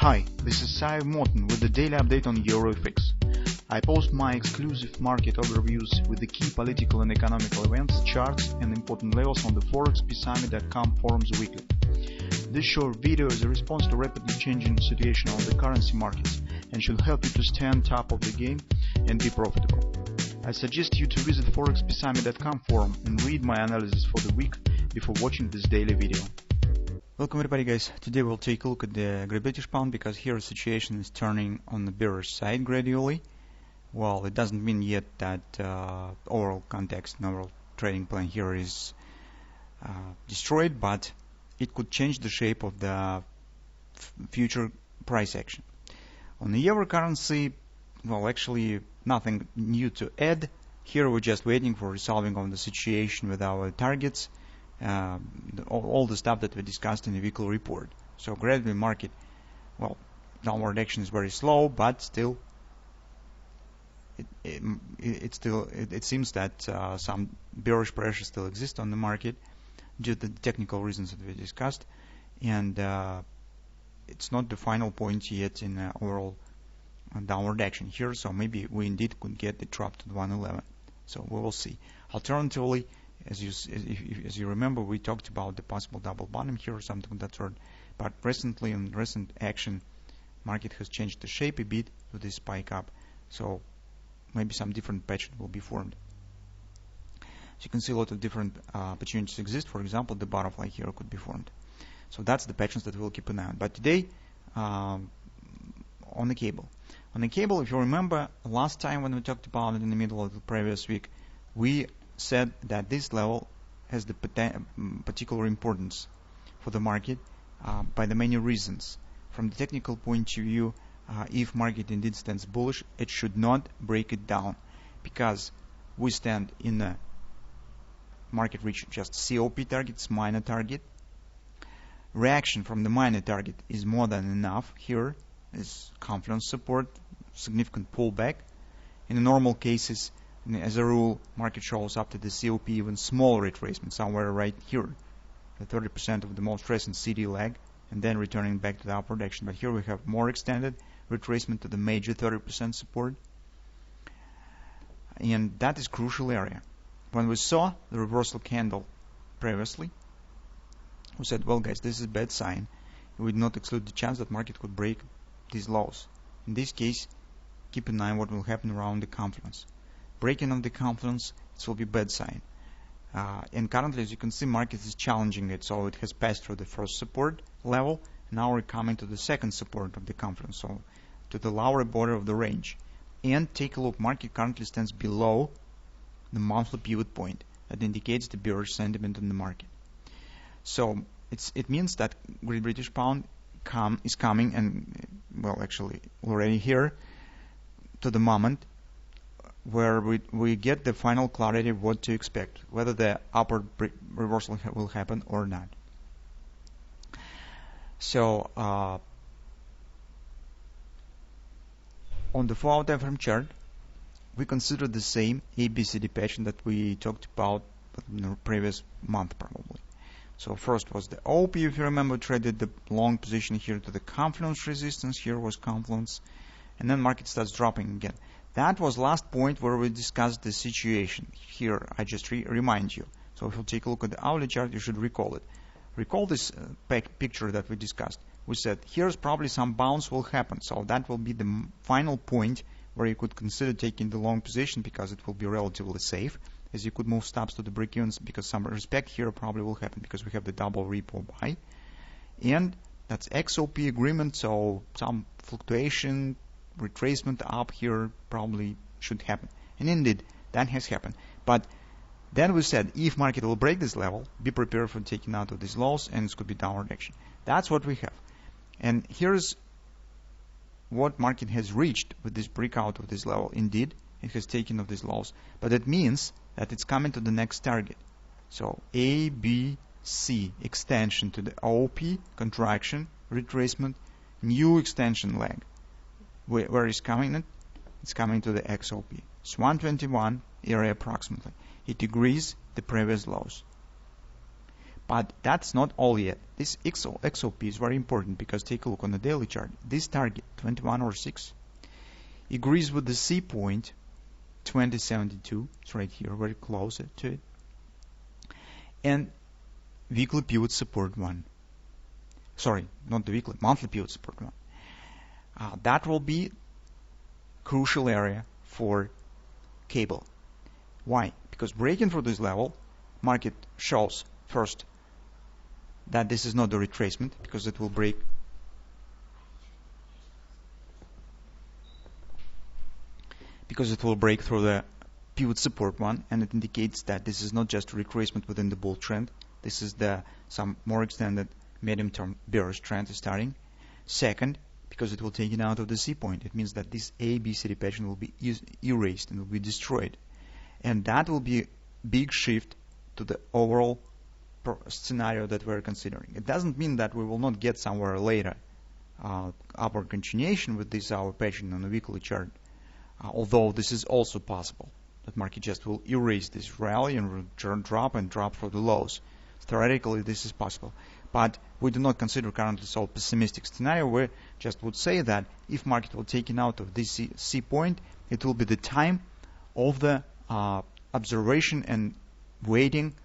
Hi, this is Sive Morten with the daily update on EuroFX. I post my exclusive market overviews with the key political and economical events, charts and important levels on the ForexPeaceArmy.com forums weekly. This short video is a response to rapidly changing situation on the currency markets and should help you to stay on top of the game and be profitable. I suggest you to visit ForexPeaceArmy.com forum and read my analysis for the week before watching this daily video. Welcome everybody guys. Today we'll take a look at the Great British Pound because here the situation is turning on the bearish side gradually. Well, it doesn't mean yet that overall context and overall trading plan here is destroyed, but it could change the shape of the future price action. On the euro currency, well, actually nothing new to add. Here we're just waiting for resolving of the situation with our targets. All the stuff that we discussed in the weekly report. So gradually market, well, downward action is very slow, but still it seems that some bearish pressure still exists on the market due to the technical reasons that we discussed, and it's not the final point yet in overall downward action here. So maybe we indeed could get the drop to 111. So we will see. Alternatively, as you remember, we talked about the possible double bottom here or something of that sort. But recently, in recent action, market has changed the shape a bit with this spike up. So maybe some different pattern will be formed. So you can see a lot of different opportunities exist. For example, the butterfly here could be formed. So that's the patterns that we'll keep an eye on. But today, on the cable. On the cable, if you remember, last time when we talked about it in the middle of the previous week, we said that this level has the particular importance for the market by the many reasons. From the technical point of view, if market indeed stands bullish, it should not break it down, because we stand in a market reach just COP targets, minor target. Reaction from the minor target is more than enough. Here is confidence support, significant pullback. In the normal cases, as a rule, market shows up to the COP even smaller retracement, somewhere right here, the 30% of the most recent CD leg, and then returning back to the upward action. But here we have more extended retracement to the major 30% support, and that is crucial area. When we saw the reversal candle previously, we said, well guys, this is a bad sign. We would not exclude the chance that market could break these lows. In this case, keep in mind what will happen around the confluence. Breaking of the confluence, it will be bad sign. And currently, as you can see, market is challenging it, so it has passed through the first support level. Now we're coming to the second support of the confluence, so to the lower border of the range. And take a look, market currently stands below the monthly pivot point. That indicates the bearish sentiment in the market. So it means that Great British Pound is coming, and well, actually already here, to the moment where we get the final clarity of what to expect, whether the upward reversal will happen or not. So on the 4-hour time frame chart, we consider the same ABCD pattern that we talked about in the previous month probably. So first was the OP, if you remember, traded the long position here to the confluence resistance. Here was confluence, and then market starts dropping again. That was last point where we discussed the situation. Here, I just remind you. So if you take a look at the hourly chart, you should recall it. Recall this picture that we discussed. We said, here's probably some bounce will happen. So that will be the final point where you could consider taking the long position, because it will be relatively safe, as you could move stops to the break-evens, because some respect here probably will happen, because we have the double repo buy. And that's XOP agreement, so some fluctuation, retracement up here probably should happen, and indeed that has happened. But then we said, if market will break this level, be prepared for taking out of these lows, and it could be downward action. That's what we have, and here's what market has reached with this breakout of this level. Indeed, it has taken of these lows, but it means that it's coming to the next target. So A, B, C, extension to the OP, contraction, retracement, new extension leg. Where is coming it? It's coming to the XOP. It's 121 area approximately. It agrees the previous lows. But that's not all yet. This XOP is very important because take a look on the daily chart. This target, 2106, agrees with the C point, 2072. It's right here, very close to it. And weekly pivot support 1. Sorry, not the weekly, monthly pivot support 1. That will be crucial area for cable. Why? Because breaking through this level, market shows first that this is not a retracement because it will break through the pivot support 1, and it indicates that this is not just a retracement within the bull trend. This is some more extended medium-term bearish trend is starting. Second, because it will take it out of the C point, it means that this A, B, C pattern will be erased and will be destroyed, and that will be a big shift to the overall scenario that we're considering. It doesn't mean that we will not get somewhere later upward continuation with this hour pattern on the weekly chart, although this is also possible. That market just will erase this rally and drop for the lows. Theoretically, this is possible, but we do not consider currently so pessimistic scenario. We just would say that if market will take it out of this C point, it will be the time of the observation and waiting,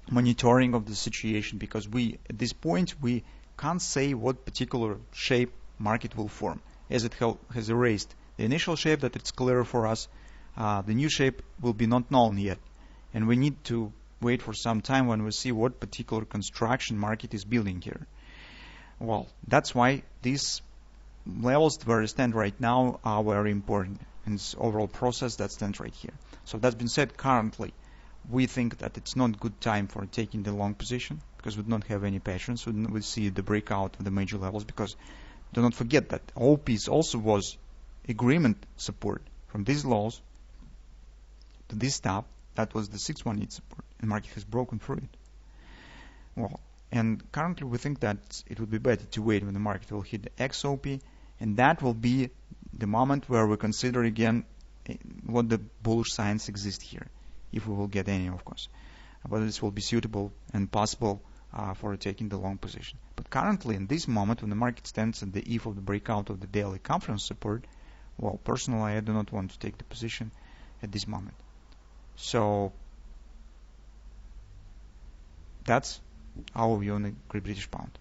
monitoring of the situation, because at this point we can't say what particular shape market will form, as it has erased the initial shape that it's clear for us. The new shape will be not known yet, and we need to wait for some time when we see what particular construction market is building here. Well, that's why these levels where we stand right now are very important in this overall process that stands right here. So that's been said, currently we think that it's not good time for taking the long position because we don't have any patterns. We see the breakout of the major levels, because do not forget that OPs also was agreement support from these lows to this top. That was the 618 support, and market has broken through it. Well, and currently we think that it would be better to wait when the market will hit the XOP, and that will be the moment where we consider again what the bullish signs exist here, if we will get any, of course. Whether this will be suitable and possible for taking the long position. But currently, in this moment, when the market stands at the eve of the breakout of the daily conference support, well, personally, I do not want to take the position at this moment. So that's our view on the Great British Pound.